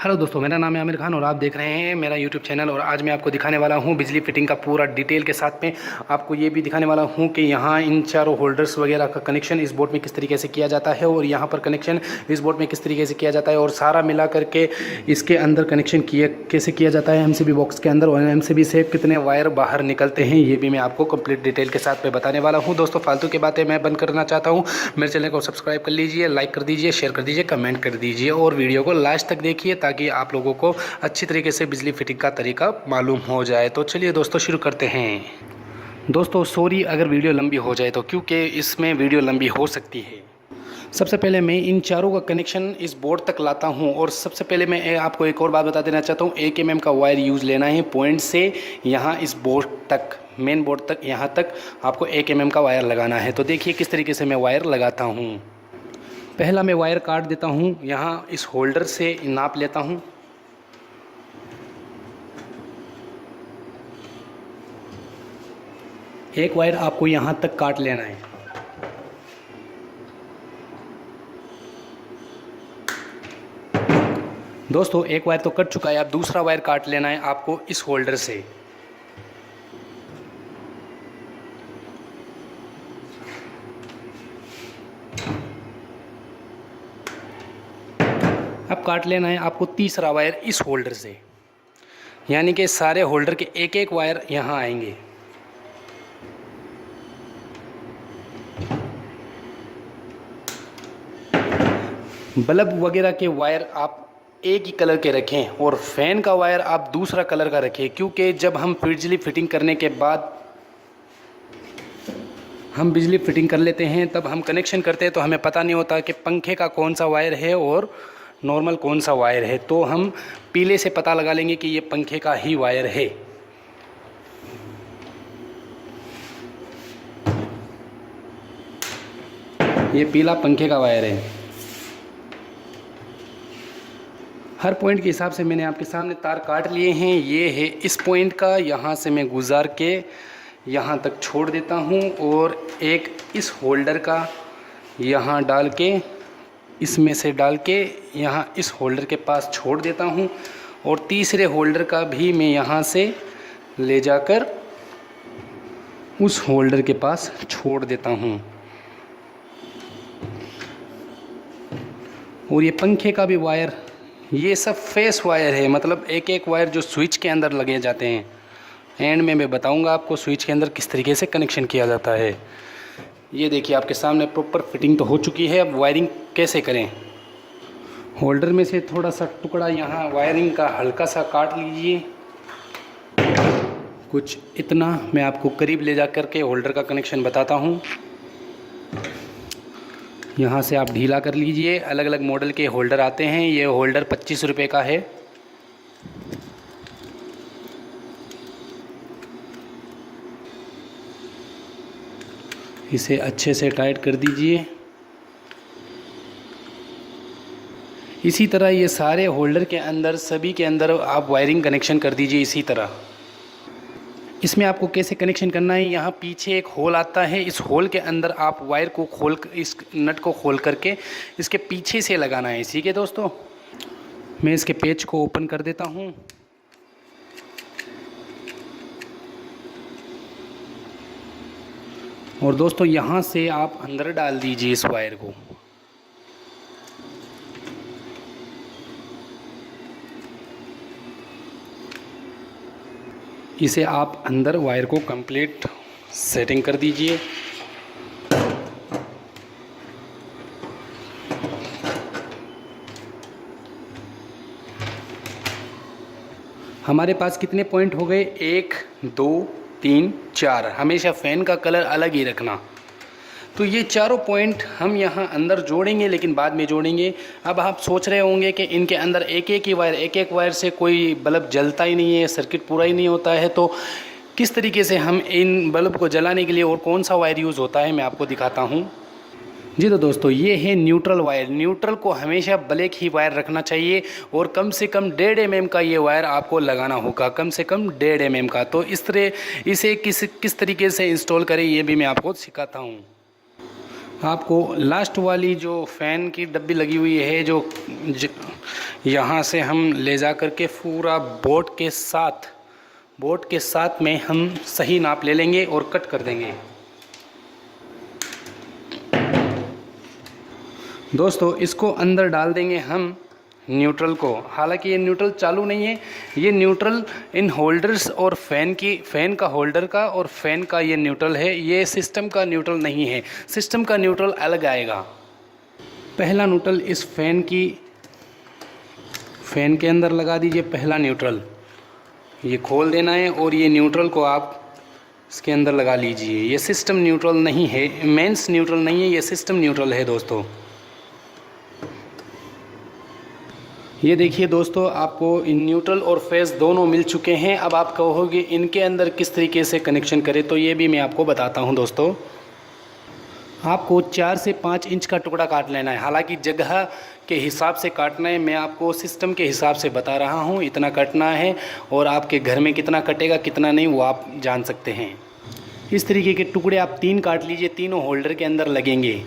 Hello दोस्तों, मेरा नाम है आमिर खान और आप देख रहे हैं मेरा यूट्यूब चैनल। और आज मैं आपको दिखाने वाला हूं बिजली फिटिंग का पूरा डिटेल के साथ में। आपको ये भी दिखाने वाला हूं कि यहां इन चारों होल्डर्स वगैरह का कनेक्शन इस बोर्ड में किस तरीके से किया जाता है और यहां पर कनेक्शन इस बोर्ड में किस तरीके से किया जाता है और सारा मिला करके इसके अंदर कनेक्शन कैसे किया जाता है एमसीबी बॉक्स के अंदर, और एमसीबी से कितने वायर बाहर निकलते हैं, ये भी मैं आपको कंप्लीट डिटेल के साथ में बताने वाला हूँ। दोस्तों, फालतू की बातें मैं बंद करना चाहता हूँ। मेरे चैनल को सब्सक्राइब कर लीजिए, लाइक कर दीजिए, शेयर कर दीजिए, कमेंट कर दीजिए और वीडियो को लास्ट तक देखिए ताकि आप लोगों को अच्छी तरीके से बिजली फिटिंग का तरीका मालूम हो जाए। तो चलिए दोस्तों, शुरू करते हैं। दोस्तों सॉरी अगर वीडियो लंबी हो जाए तो, क्योंकि इसमें वीडियो लंबी हो सकती है। सबसे पहले मैं इन चारों का कनेक्शन इस बोर्ड तक लाता हूं और सबसे पहले मैं आपको एक और बात बता देना चाहता हूं। 1 mm का वायर यूज़ लेना है पॉइंट से यहाँ इस बोर्ड तक, मेन बोर्ड तक, यहाँ तक आपको 1 mm का वायर लगाना है। तो देखिए किस तरीके से मैं वायर लगाता हूँ। पहला मैं वायर काट देता हूँ, यहाँ इस होल्डर से नाप लेता हूँ। एक वायर आपको यहाँ तक काट लेना है। दोस्तों एक वायर तो कट चुका है, अब दूसरा वायर काट लेना है आपको इस होल्डर से। अब काट लेना है आपको तीसरा वायर इस होल्डर से, यानी कि सारे होल्डर के एक एक वायर यहाँ आएंगे। बल्ब वगैरह के वायर आप एक ही कलर के रखें और फैन का वायर आप दूसरा कलर का रखें, क्योंकि जब हम बिजली फिटिंग करने के बाद हम बिजली फिटिंग कर लेते हैं तब हम कनेक्शन करते हैं तो हमें पता नहीं होता कि पंखे का कौन सा वायर है और नॉर्मल कौन सा वायर है। तो हम पीले से पता लगा लेंगे कि ये पंखे का ही वायर है। ये पीला पंखे का वायर है। हर पॉइंट के हिसाब से मैंने आपके सामने तार काट लिए हैं। ये है इस पॉइंट का, यहाँ से मैं गुजार के यहाँ तक छोड़ देता हूँ और एक इस होल्डर का यहाँ डाल के, इसमें से डाल के यहाँ इस होल्डर के पास छोड़ देता हूँ और तीसरे होल्डर का भी मैं यहाँ से ले जाकर उस होल्डर के पास छोड़ देता हूँ। और ये पंखे का भी वायर, ये सब फेस वायर है, मतलब एक एक वायर जो स्विच के अंदर लगे जाते हैं। एंड में मैं बताऊंगा आपको स्विच के अंदर किस तरीके से कनेक्शन किया जाता है। ये देखिए आपके सामने प्रॉपर फिटिंग तो हो चुकी है। अब वायरिंग कैसे करें, होल्डर में से थोड़ा सा टुकड़ा यहाँ वायरिंग का हल्का सा काट लीजिए, कुछ इतना। मैं आपको करीब ले जा कर के होल्डर का कनेक्शन बताता हूँ। यहाँ से आप ढीला कर लीजिए। अलग अलग मॉडल के होल्डर आते हैं। ये होल्डर 25 रुपये का है। इसे अच्छे से टाइट कर दीजिए। इसी तरह ये सारे होल्डर के अंदर, सभी के अंदर आप वायरिंग कनेक्शन कर दीजिए इसी तरह। इसमें आपको कैसे कनेक्शन करना है, यहाँ पीछे एक होल आता है, इस होल के अंदर आप वायर को खोल, इस नट को खोल करके इसके पीछे से लगाना है। ठीक है दोस्तों, मैं इसके पेच को ओपन कर देता हूँ। और दोस्तों यहाँ से आप अंदर डाल दीजिए इस वायर को। इसे आप अंदर वायर को कंप्लीट सेटिंग कर दीजिए। हमारे पास कितने पॉइंट हो गए, 1 2 3 4। हमेशा फ़ैन का कलर अलग ही रखना। तो ये चारों पॉइंट हम यहाँ अंदर जोड़ेंगे, लेकिन बाद में जोड़ेंगे। अब आप सोच रहे होंगे कि इनके अंदर एक एक ही वायर, एक एक वायर से कोई बल्ब जलता ही नहीं है, सर्किट पूरा ही नहीं होता है। तो किस तरीके से हम इन बल्ब को जलाने के लिए और कौन सा वायर यूज़ होता है, मैं आपको दिखाता हूँ। जी तो दोस्तों, ये है न्यूट्रल वायर। न्यूट्रल को हमेशा ब्लैक ही वायर रखना चाहिए और कम से कम 1.5 mm का ये वायर आपको लगाना होगा, कम से कम 1.5 mm का। तो इस तरह इसे किस तरीके से इंस्टॉल करें, ये भी मैं आपको सिखाता हूँ। आपको लास्ट वाली जो फ़ैन की डब्बी लगी हुई है जो यहाँ से हम ले जा कर के पूरा बोर्ड के साथ में हम सही नाप ले लेंगे और कट कर देंगे। दोस्तों इसको अंदर डाल देंगे हम न्यूट्रल को। हालांकि ये न्यूट्रल चालू नहीं है, ये न्यूट्रल इन होल्डर्स और फ़ैन का होल्डर का और फ़ैन का ये न्यूट्रल है, ये सिस्टम का न्यूट्रल नहीं है। सिस्टम का न्यूट्रल अलग आएगा। पहला न्यूट्रल इस फ़ैन के अंदर लगा दीजिए। पहला न्यूट्रल ये खोल देना है और ये न्यूट्रल को आप इसके अंदर लगा लीजिए। ये सिस्टम न्यूट्रल नहीं है, मेंस न्यूट्रल नहीं है, ये सिस्टम न्यूट्रल है दोस्तों। ये देखिए दोस्तों, आपको न्यूट्रल और फेस दोनों मिल चुके हैं। अब आप कहोगे इनके अंदर किस तरीके से कनेक्शन करें, तो ये भी मैं आपको बताता हूं दोस्तों। आपको 4 से 5 इंच का टुकड़ा काट लेना है। हालांकि जगह के हिसाब से काटना है, मैं आपको सिस्टम के हिसाब से बता रहा हूं, इतना कटना है। और आपके घर में कितना कटेगा कितना नहीं वो आप जान सकते हैं। इस तरीके के टुकड़े आप 3 काट लीजिए, तीनों होल्डर के अंदर लगेंगे।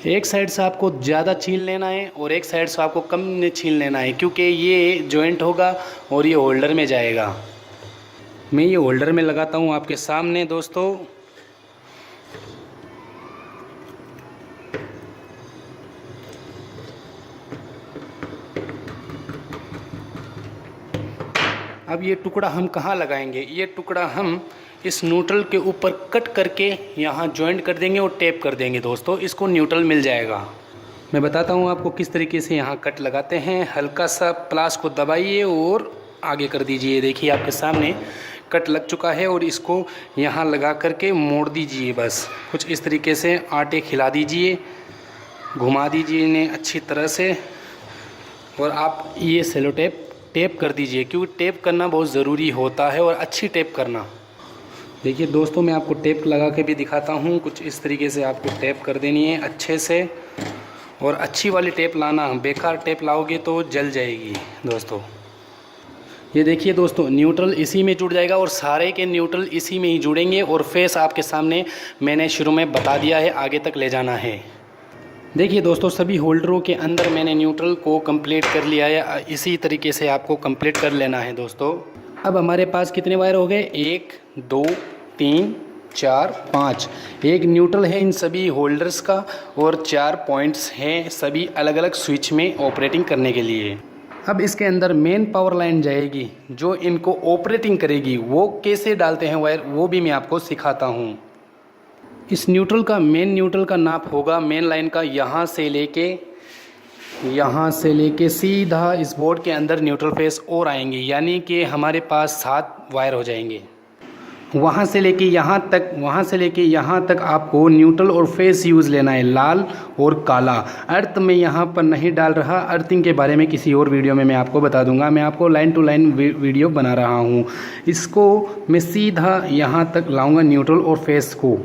एक साइड से आपको ज़्यादा छीन लेना है और एक साइड से आपको कम छीन लेना है, क्योंकि ये जॉइंट होगा और ये होल्डर में जाएगा। मैं ये होल्डर में लगाता हूँ आपके सामने दोस्तों। अब ये टुकड़ा हम कहाँ लगाएंगे? ये टुकड़ा हम इस न्यूट्रल के ऊपर कट करके यहाँ जॉइंट कर देंगे और टेप कर देंगे दोस्तों। इसको न्यूट्रल मिल जाएगा। मैं बताता हूँ आपको किस तरीके से यहाँ कट लगाते हैं। हल्का सा प्लास को दबाइए और आगे कर दीजिए। देखिए आपके सामने कट लग चुका है और इसको यहाँ लगा करके मोड़ दीजिए। बस कुछ इस तरीके से आटे खिला दीजिए, घुमा दीजिए इन्हें अच्छी तरह से और आप ये सेलो टेप कर दीजिए, क्योंकि टेप करना बहुत ज़रूरी होता है और अच्छी टेप करना। देखिए दोस्तों, मैं आपको टेप लगा के भी दिखाता हूँ। कुछ इस तरीके से आपको टेप कर देनी है अच्छे से, और अच्छी वाली टेप लाना। बेकार टेप लाओगे तो जल जाएगी दोस्तों। ये देखिए दोस्तों, न्यूट्रल इसी में जुड़ जाएगा और सारे के न्यूट्रल इसी में ही जुड़ेंगे। और फेस आपके सामने मैंने शुरू में बता दिया है, आगे तक ले जाना है। देखिए दोस्तों, सभी होल्डरों के अंदर मैंने न्यूट्रल को कंप्लीट कर लिया है। इसी तरीके से आपको कंप्लीट कर लेना है दोस्तों। अब हमारे पास कितने वायर हो गए? 1 2 3 4 5। एक न्यूट्रल है इन सभी होल्डर्स का और 4 पॉइंट्स हैं सभी अलग अलग स्विच में ऑपरेटिंग करने के लिए। अब इसके अंदर मेन पावर लाइन जाएगी जो इनको ऑपरेटिंग करेगी। वो कैसे डालते हैं वायर वो भी मैं आपको सिखाता हूँ। इस न्यूट्रल का मेन न्यूट्रल का नाप होगा मेन लाइन का यहाँ से लेके सीधा इस बोर्ड के अंदर न्यूट्रल फेस और आएंगे, यानी कि हमारे पास 7 वायर हो जाएंगे। वहाँ से लेके यहाँ तक आपको न्यूट्रल और फेस यूज़ लेना है, लाल और काला। अर्थ में यहाँ पर नहीं डाल रहा, अर्थिंग के बारे में किसी और वीडियो में मैं आपको बता दूंगा। मैं आपको लाइन टू लाइन वीडियो बना रहा हूँ। इसको मैं सीधा यहाँ तक लाऊंगा न्यूट्रल और फेस को।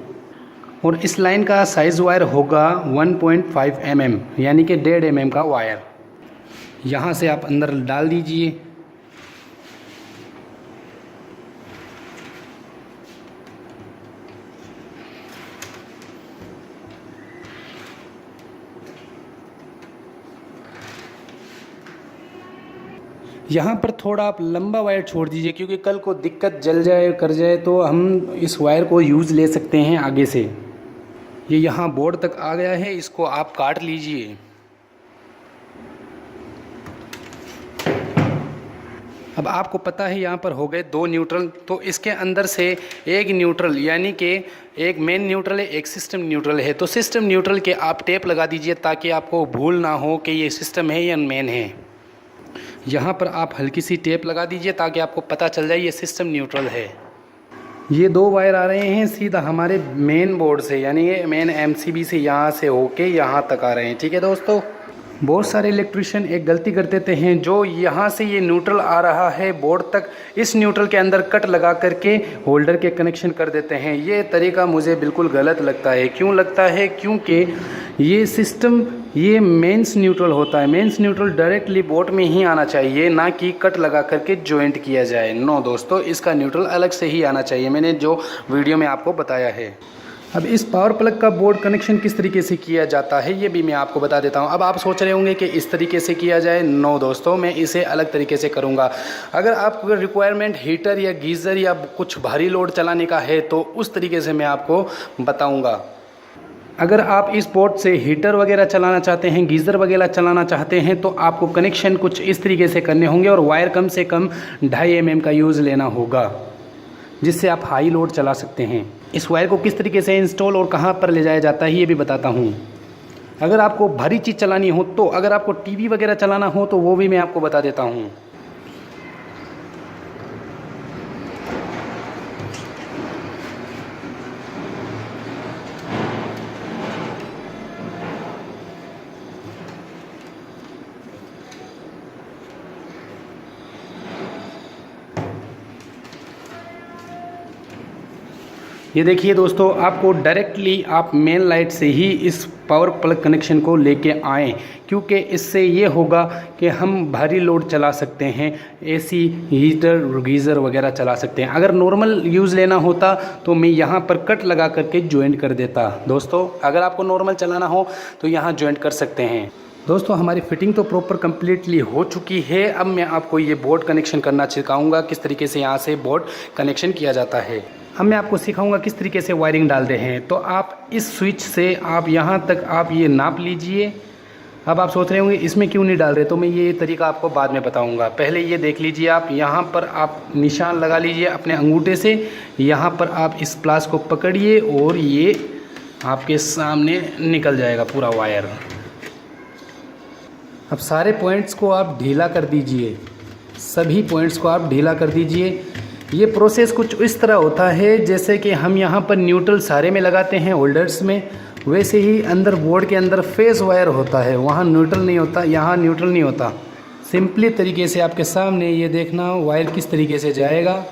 और इस लाइन का साइज़ वायर होगा 1.5 mm, यानी कि 1.5 mm का वायर। यहाँ से आप अंदर डाल दीजिए। यहाँ पर थोड़ा आप लंबा वायर छोड़ दीजिए, क्योंकि कल को दिक्कत जल जाए कर जाए तो हम इस वायर को यूज़ ले सकते हैं आगे से। ये यहाँ बोर्ड तक आ गया है, इसको आप काट लीजिए। अब आपको पता है यहाँ पर हो गए 2 न्यूट्रल, तो इसके अंदर से एक न्यूट्रल, यानी कि एक मेन न्यूट्रल है, एक सिस्टम न्यूट्रल है। तो सिस्टम न्यूट्रल के आप टेप लगा दीजिए ताकि आपको भूल ना हो कि ये सिस्टम है या मेन है। यहाँ पर आप हल्की सी टेप लगा दीजिए ताकि आपको पता चल जाए ये सिस्टम न्यूट्रल है। ये 2 वायर आ रहे हैं सीधा हमारे मेन बोर्ड से, यानी ये मेन MCB से यहाँ से होके यहाँ तक आ रहे हैं। ठीक है दोस्तों, बहुत सारे इलेक्ट्रिशियन एक गलती कर देते हैं, जो यहाँ से ये न्यूट्रल आ रहा है बोर्ड तक, इस न्यूट्रल के अंदर कट लगा करके होल्डर के कनेक्शन कर देते हैं। ये तरीका मुझे बिल्कुल गलत लगता है। क्यों लगता है? क्योंकि ये सिस्टम ये मेंस न्यूट्रल होता है। मेंस न्यूट्रल डायरेक्टली बोर्ड में ही आना चाहिए, ना कि कट लगा करके जॉइंट किया जाए। नो दोस्तों, इसका न्यूट्रल अलग से ही आना चाहिए। मैंने जो वीडियो में आपको बताया है। अब इस पावर प्लग का बोर्ड कनेक्शन किस तरीके से किया जाता है ये भी मैं आपको बता देता हूं। अब आप सोच रहे होंगे कि इस तरीके से किया जाए। नो दोस्तों, मैं इसे अलग तरीके से करूंगा। अगर आपको रिक्वायरमेंट हीटर या गीज़र या कुछ भारी लोड चलाने का है तो उस तरीके से मैं आपको बताऊंगा। अगर आप इस बोर्ड से हीटर वगैरह चलाना चाहते हैं, गीज़र वगैरह चलाना चाहते हैं तो आपको कनेक्शन कुछ इस तरीके से करने होंगे और वायर कम से कम 2.5 mm का यूज़ लेना होगा, जिससे आप हाई लोड चला सकते हैं। इस वायर को किस तरीके से इंस्टॉल और कहां पर ले जाया जाता है ये भी बताता हूं। अगर आपको भारी चीज़ चलानी हो तो, अगर आपको टीवी वगैरह चलाना हो तो वो भी मैं आपको बता देता हूं। ये देखिए दोस्तों, आपको डायरेक्टली आप मेन लाइट से ही इस पावर प्लग कनेक्शन को लेके आएँ, क्योंकि इससे ये होगा कि हम भारी लोड चला सकते हैं, एसी, हीटर, गीज़र वगैरह चला सकते हैं। अगर नॉर्मल यूज़ लेना होता तो मैं यहाँ पर कट लगा करके ज्वाइंट कर देता। दोस्तों, अगर आपको नॉर्मल चलाना हो तो यहाँ ज्वाइंट कर सकते हैं। दोस्तों, हमारी फिटिंग तो प्रॉपर कम्प्लीटली हो चुकी है। अब मैं आपको ये बोर्ड कनेक्शन करना सिखाऊंगा, किस तरीके से यहाँ से बोर्ड कनेक्शन किया जाता है। अब मैं आपको सिखाऊंगा किस तरीके से वायरिंग डालते हैं। तो आप इस स्विच से आप यहाँ तक आप ये नाप लीजिए। अब आप सोच रहे होंगे इसमें क्यों नहीं डाल रहे, तो मैं ये तरीका आपको बाद में बताऊंगा। पहले ये देख लीजिए, आप यहाँ पर आप निशान लगा लीजिए अपने अंगूठे से। यहाँ पर आप इस प्लास को पकड़िए और ये आपके सामने निकल जाएगा पूरा वायर। अब सारे पॉइंट्स को आप ढीला कर दीजिए, सभी पॉइंट्स को आप ढीला कर दीजिए। ये प्रोसेस कुछ इस तरह होता है जैसे कि हम यहाँ पर न्यूट्रल सारे में लगाते हैं होल्डर्स में, वैसे ही अंदर बोर्ड के अंदर फेस वायर होता है, वहाँ न्यूट्रल नहीं होता, यहाँ न्यूट्रल नहीं होता। सिंपली तरीके से आपके सामने ये देखना वायर किस तरीके से जाएगा।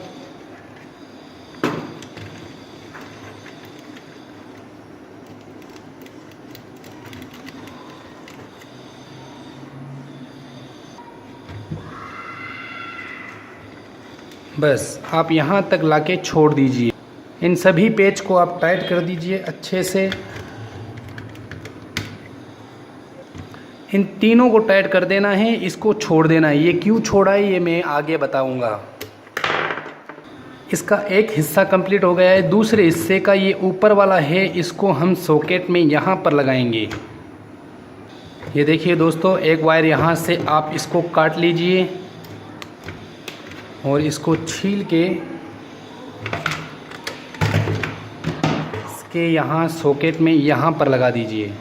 बस आप यहाँ तक लाके छोड़ दीजिए। इन सभी पेच को आप टाइट कर दीजिए अच्छे से। इन तीनों को टाइट कर देना है, इसको छोड़ देना है। ये क्यों छोड़ा है ये मैं आगे बताऊंगा। इसका एक हिस्सा कंप्लीट हो गया है, दूसरे हिस्से का ये ऊपर वाला है, इसको हम सॉकेट में यहाँ पर लगाएंगे। ये देखिए दोस्तों, एक वायर यहाँ से आप इसको काट लीजिए और इसको छील के इसके यहाँ सॉकेट में यहाँ पर लगा दीजिए।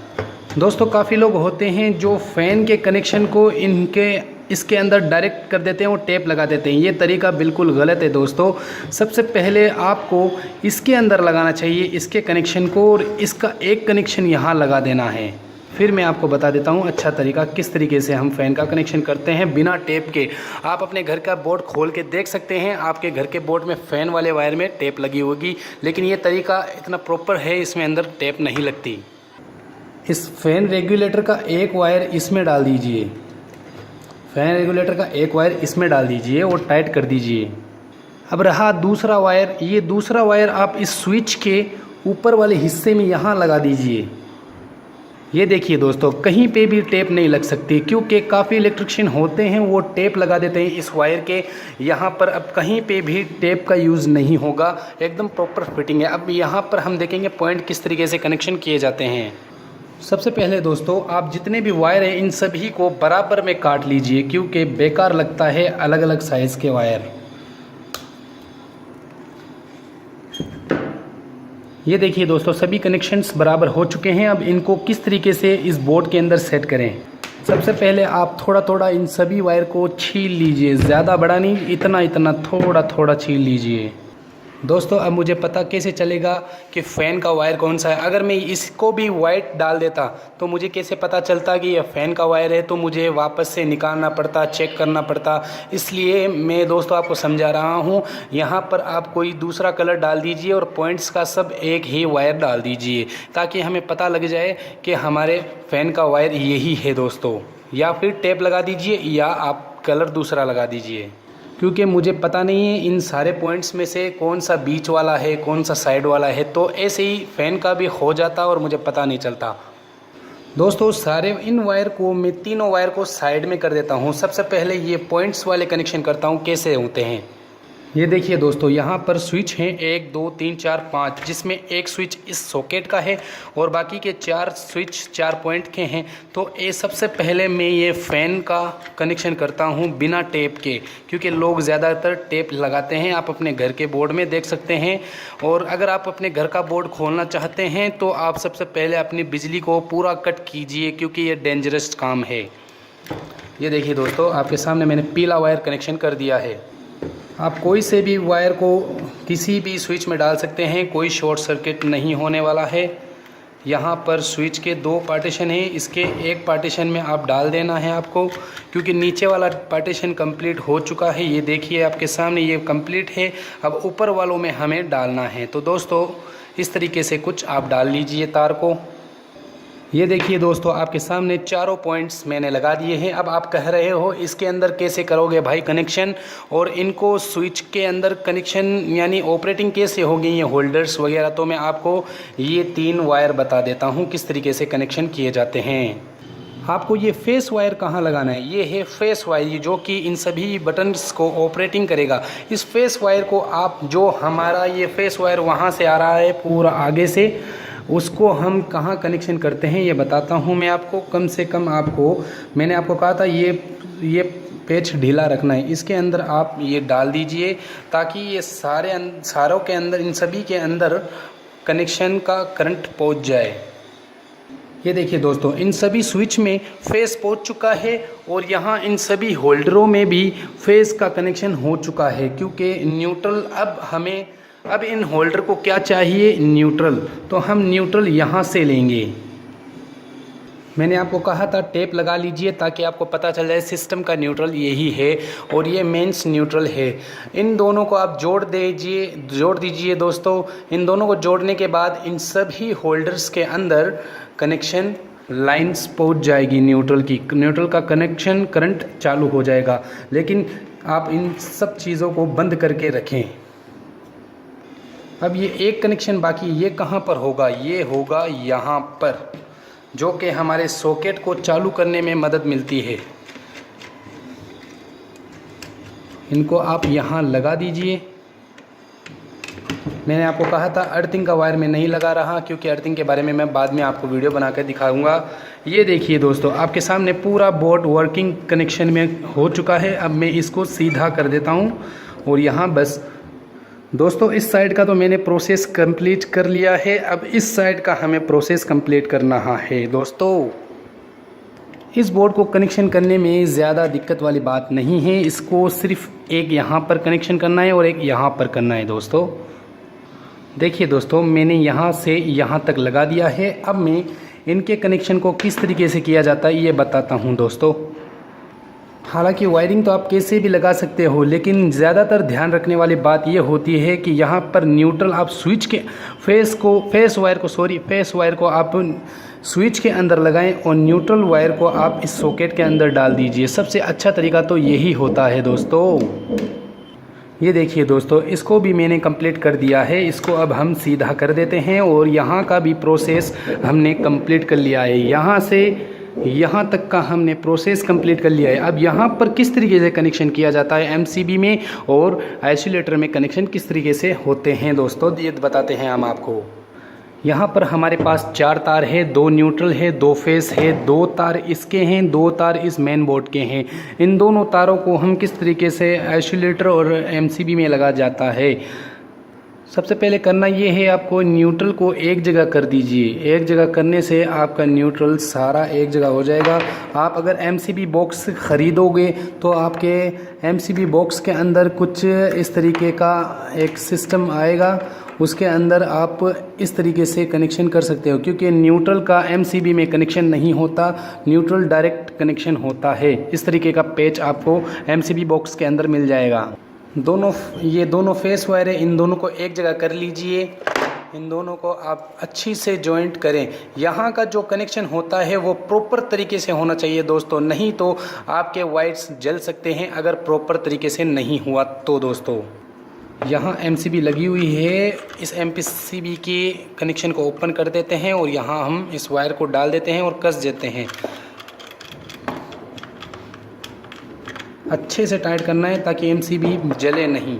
दोस्तों, काफ़ी लोग होते हैं जो फ़ैन के कनेक्शन को इसके अंदर डायरेक्ट कर देते हैं और टेप लगा देते हैं। ये तरीका बिल्कुल गलत है दोस्तों। सबसे पहले आपको इसके अंदर लगाना चाहिए इसके कनेक्शन को, और इसका एक कनेक्शन यहाँ लगा देना है। फिर मैं आपको बता देता हूँ अच्छा तरीका किस तरीके से हम फ़ैन का कनेक्शन करते हैं बिना टेप के। आप अपने घर का बोर्ड खोल के देख सकते हैं, आपके घर के बोर्ड में फ़ैन वाले वायर में टेप लगी होगी, लेकिन ये तरीका इतना प्रॉपर है, इसमें अंदर टेप नहीं लगती। इस फ़ैन रेगुलेटर का एक वायर इसमें डाल दीजिए, फ़ैन रेगुलेटर का एक वायर इसमें डाल दीजिए और टाइट कर दीजिए। अब रहा दूसरा वायर, ये दूसरा वायर आप इस स्विच के ऊपर वाले हिस्से में यहाँ लगा दीजिए। ये देखिए दोस्तों, कहीं पे भी टेप नहीं लग सकती, क्योंकि काफ़ी इलेक्ट्रिशियन होते हैं वो टेप लगा देते हैं इस वायर के यहाँ पर। अब कहीं पे भी टेप का यूज़ नहीं होगा, एकदम प्रॉपर फिटिंग है। अब यहाँ पर हम देखेंगे पॉइंट किस तरीके से कनेक्शन किए जाते हैं। सबसे पहले दोस्तों, आप जितने भी वायर हैं इन सभी को बराबर में काट लीजिए, क्योंकि बेकार लगता है अलग अलग साइज़ के वायर। ये देखिए दोस्तों, सभी कनेक्शंस बराबर हो चुके हैं। अब इनको किस तरीके से इस बोर्ड के अंदर सेट करें। सबसे पहले आप थोड़ा थोड़ा इन सभी वायर को छील लीजिए, ज़्यादा बड़ा नहीं, इतना इतना थोड़ा थोड़ा छील लीजिए। दोस्तों, अब मुझे पता कैसे चलेगा कि फ़ैन का वायर कौन सा है। अगर मैं इसको भी वाइट डाल देता तो मुझे कैसे पता चलता कि यह फ़ैन का वायर है, तो मुझे वापस से निकालना पड़ता, चेक करना पड़ता। इसलिए मैं दोस्तों आपको समझा रहा हूँ, यहाँ पर आप कोई दूसरा कलर डाल दीजिए और पॉइंट्स का सब एक ही वायर डाल दीजिए, ताकि हमें पता लग जाए कि हमारे फ़ैन का वायर यही है दोस्तों। या फिर टेप लगा दीजिए या आप कलर दूसरा लगा दीजिए, क्योंकि मुझे पता नहीं है इन सारे पॉइंट्स में से कौन सा बीच वाला है, कौन सा साइड वाला है, तो ऐसे ही फ़ैन का भी हो जाता और मुझे पता नहीं चलता। दोस्तों सारे इन वायर को मैं तीनों वायर को साइड में कर देता हूँ। सबसे पहले ये पॉइंट्स वाले कनेक्शन करता हूँ कैसे होते हैं। ये देखिए दोस्तों, यहाँ पर स्विच हैं 1 2 3 4 5, जिसमें एक स्विच इस सॉकेट का है और बाकी के 4 स्विच 4 पॉइंट के हैं। तो ये सबसे पहले मैं ये फ़ैन का कनेक्शन करता हूँ बिना टेप के, क्योंकि लोग ज़्यादातर टेप लगाते हैं। आप अपने घर के बोर्ड में देख सकते हैं, और अगर आप अपने घर का बोर्ड खोलना चाहते हैं तो आप सबसे पहले अपनी बिजली को पूरा कट कीजिए, क्योंकि ये डेंजरस काम है। ये देखिए दोस्तों, आपके सामने मैंने पीला वायर कनेक्शन कर दिया है। आप कोई से भी वायर को किसी भी स्विच में डाल सकते हैं, कोई शॉर्ट सर्किट नहीं होने वाला है। यहाँ पर स्विच के 2 पार्टीशन हैं, इसके एक पार्टीशन में आप डाल देना है आपको, क्योंकि नीचे वाला पार्टीशन कंप्लीट हो चुका है। ये देखिए आपके सामने ये कंप्लीट है। अब ऊपर वालों में हमें डालना है। तो दोस्तों इस तरीके से कुछ आप डाल लीजिए तार को। ये देखिए दोस्तों, आपके सामने चारों पॉइंट्स मैंने लगा दिए हैं। अब आप कह रहे हो इसके अंदर कैसे करोगे भाई कनेक्शन, और इनको स्विच के अंदर कनेक्शन यानी ऑपरेटिंग कैसे होगी ये होल्डर्स वगैरह। तो मैं आपको ये 3 वायर बता देता हूँ किस तरीके से कनेक्शन किए जाते हैं। आपको ये फेस वायर कहाँ लगाना है, ये है फेस वायर, जो कि इन सभी बटन्स को ऑपरेटिंग करेगा। इस फेस वायर को आप, जो हमारा ये फेस वायर वहाँ से आ रहा है पूरा आगे से, उसको हम कहाँ कनेक्शन करते हैं ये बताता हूँ मैं आपको। कम से कम मैंने आपको कहा था ये पेच ढीला रखना है। इसके अंदर आप ये डाल दीजिए, ताकि ये सारों के अंदर, इन सभी के अंदर कनेक्शन का करंट पहुँच जाए। ये देखिए दोस्तों, इन सभी स्विच में फेस पहुंच चुका है, और यहाँ इन सभी होल्डरों में भी फेस का कनेक्शन हो चुका है, क्योंकि न्यूट्रल अब इन होल्डर को क्या चाहिए, न्यूट्रल। तो हम न्यूट्रल यहाँ से लेंगे। मैंने आपको कहा था टेप लगा लीजिए, ताकि आपको पता चल जाए सिस्टम का न्यूट्रल यही है, और ये मेंस न्यूट्रल है। इन दोनों को आप जोड़ दीजिए दोस्तों। इन दोनों को जोड़ने के बाद इन सभी होल्डर्स के अंदर कनेक्शन लाइंस पहुंच जाएगी न्यूट्रल का कनेक्शन करंट चालू हो जाएगा। लेकिन आप इन सब चीज़ों को बंद करके रखें। अब ये एक कनेक्शन बाकी, ये कहाँ पर होगा, ये होगा यहाँ पर, जो कि हमारे सॉकेट को चालू करने में मदद मिलती है। इनको आप यहाँ लगा दीजिए। मैंने आपको कहा था अर्थिंग का वायर मैं नहीं लगा रहा, क्योंकि अर्थिंग के बारे में मैं बाद में आपको वीडियो बना कर दिखाऊंगा। ये देखिए दोस्तों, आपके सामने पूरा बोर्ड वर्किंग कनेक्शन में हो चुका है। अब मैं इसको सीधा कर देता हूँ, और यहाँ बस दोस्तों इस साइड का तो मैंने प्रोसेस कंप्लीट कर लिया है। अब इस साइड का हमें प्रोसेस कंप्लीट करना है। दोस्तों इस बोर्ड को कनेक्शन करने में ज़्यादा दिक्कत वाली बात नहीं है। इसको सिर्फ एक यहाँ पर कनेक्शन करना है और एक यहाँ पर करना है। दोस्तों देखिए दोस्तों, मैंने यहाँ से यहाँ तक लगा दिया है। अब मैं इनके कनेक्शन को किस तरीके से किया जाता है ये बताता हूँ दोस्तों। हालांकि वायरिंग तो आप कैसे भी लगा सकते हो, लेकिन ज़्यादातर ध्यान रखने वाली बात ये होती है कि यहाँ पर न्यूट्रल आप स्विच के फेस वायर को आप स्विच के अंदर लगाएं, और न्यूट्रल वायर को आप इस सॉकेट के अंदर डाल दीजिए। सबसे अच्छा तरीका तो यही होता है दोस्तों। ये देखिए दोस्तों, इसको भी मैंने कंप्लीट कर दिया है। इसको अब हम सीधा कर देते हैं, और यहाँ का भी प्रोसेस हमने कंप्लीट कर लिया है। यहाँ से यहाँ तक का हमने प्रोसेस कंप्लीट कर लिया है। अब यहाँ पर किस तरीके से कनेक्शन किया जाता है एमसीबी में, और आइसोलेटर में कनेक्शन किस तरीके से होते हैं दोस्तों, ये बताते हैं हम आपको। यहाँ पर हमारे पास 4 तार है, 2 न्यूट्रल है, 2 फेस है, 2 तार इसके हैं, 2 तार इस मेन बोर्ड के हैं। इन दोनों तारों को हम किस तरीके से आइसोलेटर और एमसीबी में लगा जाता है। सबसे पहले करना ये है, आपको न्यूट्रल को एक जगह कर दीजिए। एक जगह करने से आपका न्यूट्रल सारा एक जगह हो जाएगा। आप अगर एमसीबी बॉक्स ख़रीदोगे तो आपके एमसीबी बॉक्स के अंदर कुछ इस तरीके का एक सिस्टम आएगा, उसके अंदर आप इस तरीके से कनेक्शन कर सकते हो, क्योंकि न्यूट्रल का एमसीबी में कनेक्शन नहीं होता, न्यूट्रल डायरेक्ट कनेक्शन होता है। इस तरीके का पेच आपको एमसीबी बॉक्स के अंदर मिल जाएगा। ये दोनों फेस वायर है, इन दोनों को एक जगह कर लीजिए। इन दोनों को आप अच्छी से जॉइंट करें। यहाँ का जो कनेक्शन होता है वो प्रॉपर तरीके से होना चाहिए दोस्तों, नहीं तो आपके वायर्स जल सकते हैं अगर प्रॉपर तरीके से नहीं हुआ तो दोस्तों। यहाँ MCB लगी हुई है, इस MCB की कनेक्शन को ओपन कर देते हैं और यहाँ हम इस वायर को डाल देते हैं और कस देते हैं। अच्छे से टाइट करना है ताकि MCB जले नहीं।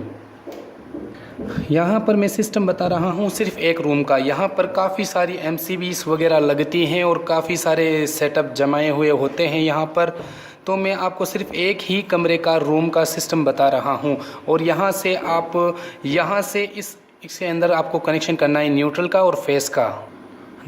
यहाँ पर मैं सिस्टम बता रहा हूँ सिर्फ एक रूम का। यहाँ पर काफ़ी सारी MCBs वगैरह लगती हैं और काफ़ी सारे सेटअप जमाए हुए होते हैं यहाँ पर, तो मैं आपको सिर्फ एक ही कमरे का रूम का सिस्टम बता रहा हूँ। और यहाँ से इसके अंदर आपको कनेक्शन करना है न्यूट्रल का और फेस का।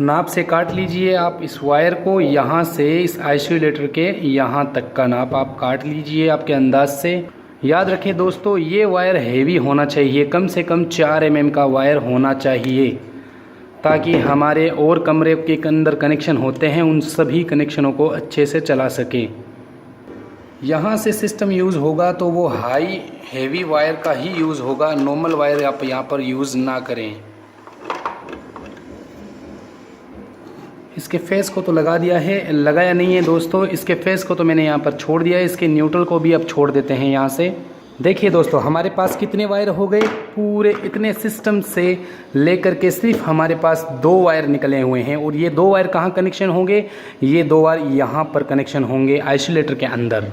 नाप से काट लीजिए आप इस वायर को, यहाँ से इस आइसोलेटर के यहाँ तक का नाप आप काट लीजिए आपके अंदाज से। याद रखें दोस्तों, ये वायर हेवी होना चाहिए, कम से कम 4 mm का वायर होना चाहिए, ताकि हमारे और कमरे के अंदर कनेक्शन होते हैं उन सभी कनेक्शनों को अच्छे से चला सके। यहाँ से सिस्टम यूज़ होगा तो वो हाई हेवी वायर का ही यूज़ होगा, नॉर्मल वायर आप यहाँ पर यूज़ ना करें। इसके फेस को तो लगाया नहीं है दोस्तों, इसके फेस को तो मैंने यहाँ पर छोड़ दिया है। इसके न्यूट्रल को भी अब छोड़ देते हैं यहाँ से। देखिए दोस्तों, हमारे पास कितने वायर हो गए, पूरे इतने सिस्टम से लेकर के सिर्फ हमारे पास 2 वायर निकले हुए हैं। और ये 2 वायर कहाँ कनेक्शन होंगे, ये 2 वायर यहाँ पर कनेक्शन होंगे आइसोलेटर के अंदर।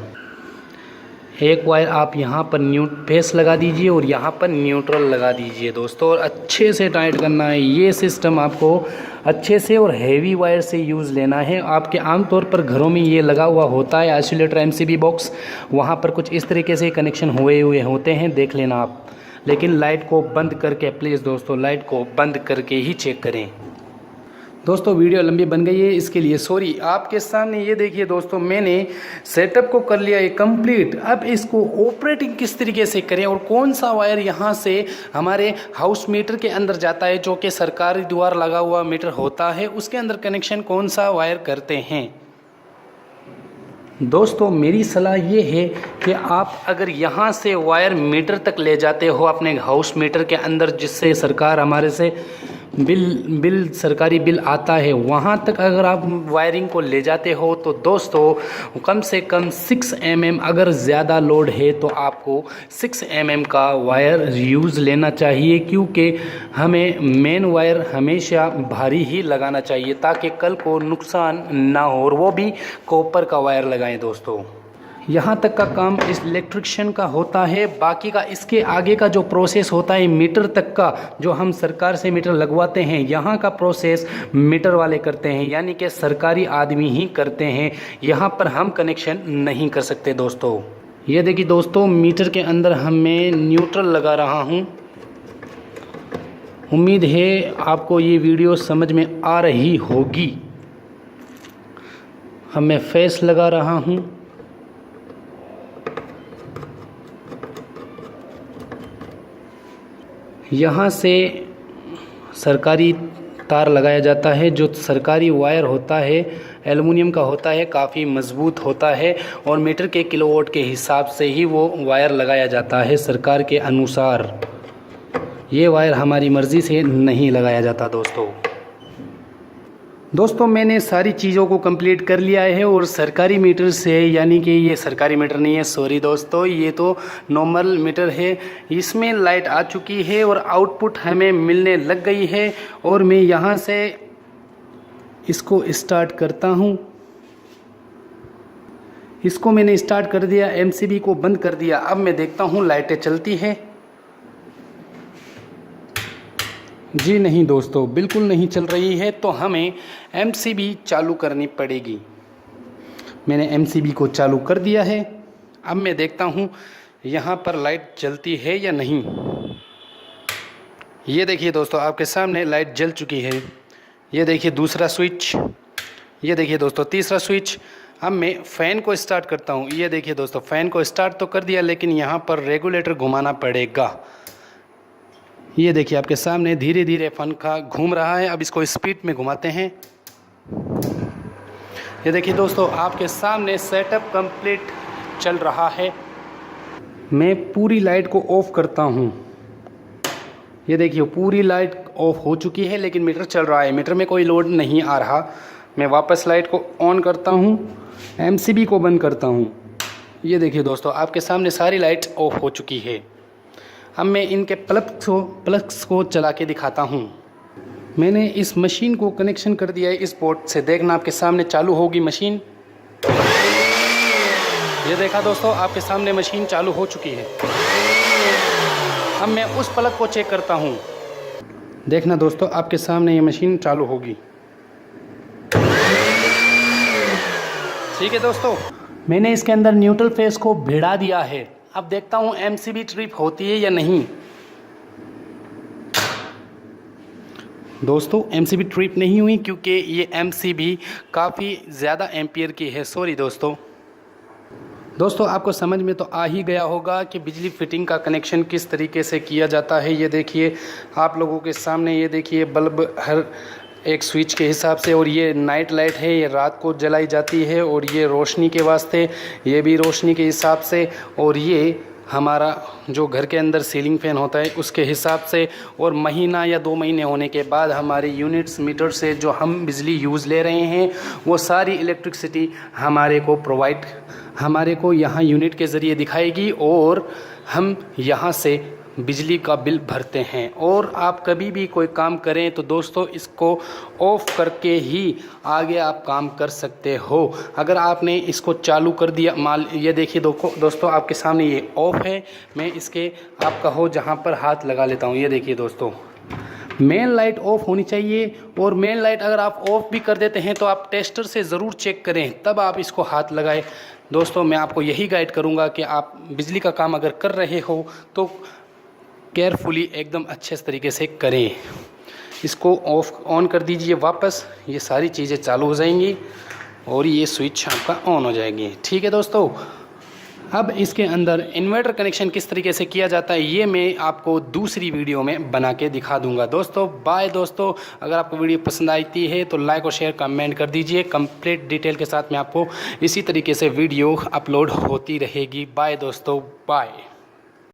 एक वायर आप यहाँ पर फेस लगा दीजिए और यहाँ पर न्यूट्रल लगा दीजिए दोस्तों, और अच्छे से टाइट करना है। ये सिस्टम आपको अच्छे से और हेवी वायर से यूज़ लेना है। आपके आमतौर पर घरों में ये लगा हुआ होता है आइसोलेटर MCB बॉक्स, वहाँ पर कुछ इस तरीके से कनेक्शन हुए होते हैं, देख लेना आप। लेकिन लाइट को बंद करके प्लीज़ दोस्तों, लाइट को बंद करके ही चेक करें। दोस्तों वीडियो लंबी बन गई है, इसके लिए सॉरी। आपके सामने ये देखिए दोस्तों, मैंने सेटअप को कर लिया है कंप्लीट। अब इसको ऑपरेटिंग किस तरीके से करें और कौन सा वायर यहाँ से हमारे हाउस मीटर के अंदर जाता है, जो कि सरकारी द्वारा लगा हुआ मीटर होता है, उसके अंदर कनेक्शन कौन सा वायर करते हैं। दोस्तों मेरी सलाह ये है कि आप अगर यहाँ से वायर मीटर तक ले जाते हो अपने हाउस मीटर के अंदर, जिससे सरकार हमारे से सरकारी बिल आता है, वहाँ तक अगर आप वायरिंग को ले जाते हो तो दोस्तों कम से कम 6 mm, अगर ज़्यादा लोड है तो आपको 6 mm का वायर यूज़ लेना चाहिए, क्योंकि हमें मेन वायर हमेशा भारी ही लगाना चाहिए ताकि कल को नुकसान ना हो, और वो भी कॉपर का वायर लगाएं दोस्तों। यहाँ तक का काम इस इलेक्ट्रिशियन का होता है, बाकी का इसके आगे का जो प्रोसेस होता है मीटर तक का, जो हम सरकार से मीटर लगवाते हैं, यहाँ का प्रोसेस मीटर वाले करते हैं, यानी कि सरकारी आदमी ही करते हैं। यहाँ पर हम कनेक्शन नहीं कर सकते दोस्तों। ये देखिए दोस्तों, मीटर के अंदर मैं न्यूट्रल लगा रहा हूँ। उम्मीद है आपको ये वीडियो समझ में आ रही होगी। मैं फेस लगा रहा हूँ। यहाँ से सरकारी तार लगाया जाता है, जो सरकारी वायर होता है एल्युमिनियम का होता है, काफ़ी मज़बूत होता है, और मीटर के किलोवाट के हिसाब से ही वो वायर लगाया जाता है सरकार के अनुसार। ये वायर हमारी मर्ज़ी से नहीं लगाया जाता दोस्तों मैंने सारी चीज़ों को कंप्लीट कर लिया है, और सरकारी मीटर से, यानी कि ये सरकारी मीटर नहीं है, सॉरी दोस्तों, ये तो नॉर्मल मीटर है, इसमें लाइट आ चुकी है और आउटपुट हमें मिलने लग गई है। और मैं यहाँ से इसको स्टार्ट करता हूँ। इसको मैंने स्टार्ट कर दिया, MCB को बंद कर दिया। अब मैं देखता हूँ लाइटें चलती है। जी नहीं दोस्तों, बिल्कुल नहीं चल रही है, तो हमें MCB चालू करनी पड़ेगी। मैंने MCB को चालू कर दिया है। अब मैं देखता हूँ यहाँ पर लाइट जलती है या नहीं। ये देखिए दोस्तों, आपके सामने लाइट जल चुकी है। ये देखिए दूसरा स्विच, ये देखिए दोस्तों तीसरा स्विच। अब मैं फ़ैन को स्टार्ट करता हूँ। ये देखिए दोस्तों, फ़ैन को स्टार्ट तो कर दिया, लेकिन यहाँ पर रेगुलेटर घुमाना पड़ेगा। ये देखिए आपके सामने धीरे धीरे पंखा घूम रहा है। अब इसको स्पीड में घुमाते हैं। ये देखिए दोस्तों, आपके सामने सेटअप कंप्लीट चल रहा है। मैं पूरी लाइट को ऑफ करता हूँ। ये देखिए पूरी लाइट ऑफ हो चुकी है, लेकिन मीटर चल रहा है, मीटर में कोई लोड नहीं आ रहा। मैं वापस लाइट को ऑन करता हूँ, MCB को बंद करता हूँ। ये देखिए दोस्तों, आपके सामने सारी लाइट ऑफ हो चुकी है। अब मैं इनके प्लग्स को चला के दिखाता हूँ। मैंने इस मशीन को कनेक्शन कर दिया है इस पोर्ट से। देखना आपके सामने चालू होगी मशीन। ये देखा दोस्तों, आपके सामने मशीन चालू हो चुकी है। अब मैं उस प्लग को चेक करता हूँ। देखना दोस्तों, आपके सामने ये मशीन चालू होगी। ठीक है दोस्तों, मैंने इसके अंदर न्यूट्रल फेस को भिड़ा दिया है। अब देखता हूँ MCB ट्रिप होती है या नहीं। दोस्तों MCB ट्रिप नहीं हुई, क्योंकि ये MCB काफ़ी ज़्यादा एम्पियर की है। सॉरी दोस्तों आपको समझ में तो आ ही गया होगा कि बिजली फिटिंग का कनेक्शन किस तरीके से किया जाता है। ये देखिए आप लोगों के सामने, ये देखिए बल्ब हर एक स्विच के हिसाब से, और ये नाइट लाइट है, ये रात को जलाई जाती है, और ये रोशनी के वास्ते, ये भी रोशनी के हिसाब से, और ये हमारा जो घर के अंदर सीलिंग फैन होता है उसके हिसाब से। और महीना या 2 महीने होने के बाद हमारे यूनिट्स मीटर से जो हम बिजली यूज़ ले रहे हैं वो सारी इलेक्ट्रिसिटी हमारे को यहाँ यूनिट के ज़रिए दिखाएगी, और हम यहाँ से बिजली का बिल भरते हैं। और आप कभी भी कोई काम करें तो दोस्तों इसको ऑफ़ करके ही आगे आप काम कर सकते हो। अगर आपने इसको चालू कर दिया, ये देखिए दोस्तों आपके सामने ये ऑफ़ है। मैं इसके आप कहो जहाँ पर हाथ लगा लेता हूँ। ये देखिए दोस्तों, मेन लाइट ऑफ होनी चाहिए। और मेन लाइट अगर आप ऑफ़ भी कर देते हैं तो आप टेस्टर से ज़रूर चेक करें, तब आप इसको हाथ लगाएं। दोस्तों मैं आपको यही गाइड करूँगा कि आप बिजली का काम अगर कर रहे हो तो केयरफुली एकदम अच्छे तरीके से करें। इसको ऑन कर दीजिए वापस, ये सारी चीज़ें चालू हो जाएंगी और ये स्विच आपका ऑन हो जाएगी। ठीक है दोस्तों, अब इसके अंदर इन्वर्टर कनेक्शन किस तरीके से किया जाता है ये मैं आपको दूसरी वीडियो में बना के दिखा दूंगा। दोस्तों बाय दोस्तों, अगर आपको वीडियो पसंद आती है तो लाइक और शेयर कमेंट कर दीजिए। कंप्लीट डिटेल के साथ में आपको इसी तरीके से वीडियो अपलोड होती रहेगी। बाय दोस्तों, बाय।